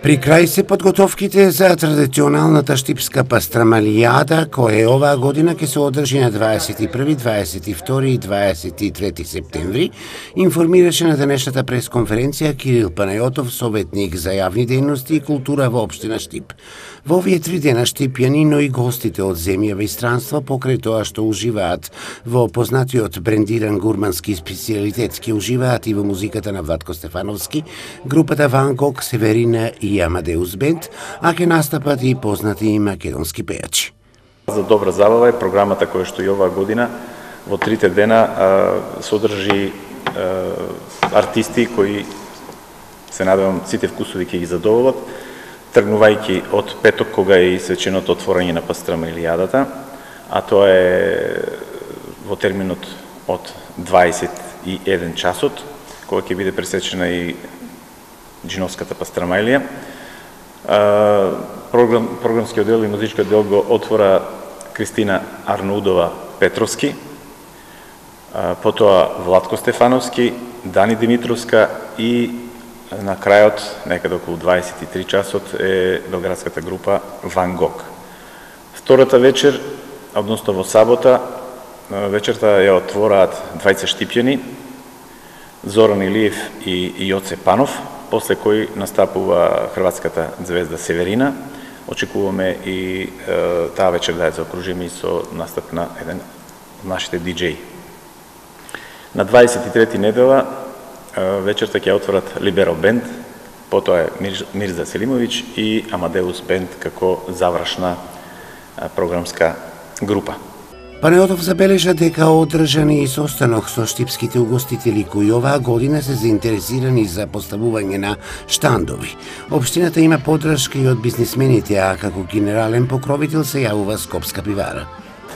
При крај се подготовките за традиционалната штипска пастрамалијада, која оваа година ќе се одржи на 21, 22 и 23 септември, информираше на денешната пресконференција Кирил Панајотов, советник за јавни дејности и култура во општина Штип. Во овие 3 дена штипјани, но и гостите од земјава и странства, покрај тоа што уживаат во познатиот брендиран гурмански специјалитет, ќе уживаат и во музиката на Владко Стефановски, групата Ван Гог, Северина и Амадеус Бенд, а ќе настапат и познати македонски пејачи. За добра забава е програмата која што и оваа година во 3 дена содржи артисти кои се надевам сите вкусови ќе ги задоволат, тргнувајќи од петок кога е и свеченото отворање на пастрамалијадата, а тоа е во терминот од 21 часот, кога ќе биде пресечена и Джиновската пастрамалија. Програмскиот дел и музичкиот дел го отвора Кристина Арнаудова Петровски, потоа Владко Стефановски, Дани Димитровска и на крајот, некаде околу 23 часот, е белградската група Ван Гог. Втората вечер, односно во сабота, вечерта ја отвораат двајца штипјани, Зоран Илиев и Јоце Панов, после кој настапува хрватската звезда Северина. Очекуваме и таа вечер да ја заокружиме и со настап на еден од нашите диџеи. На 23 недела вечерта ќе отворат Либеро Бенд, потоа е Мирза Селимовиќ и Амадеус Бенд како завршна програмска група. Панајотов забележа дека одржан и состанок со штипските угостители кои оваа година се заинтересирани за поставување на штандови. Општината има поддршка и од бизнисмените, а како генерален покровител се јавува Скопска пивара.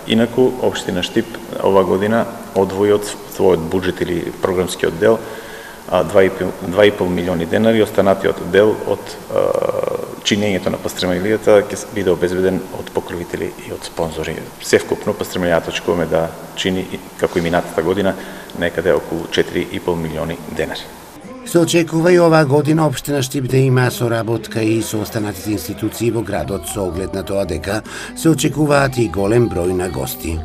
Инаку, општина Штип оваа година одвои од својот буџет или програмскиот дел 2,5 милиони денари, останатиот дел од чинењето на пастрамалијата ќе биде обезбеден од покровители и од спонзори. Севкупно пастрамалијата очекуваме да чини, како и минатата година, некаде околу 4,5 милиони денари. Се очекува и оваа година општина Штип да има соработка и со останатите институции во градот со оглед на тоа дека се очекуваат и голем број на гости.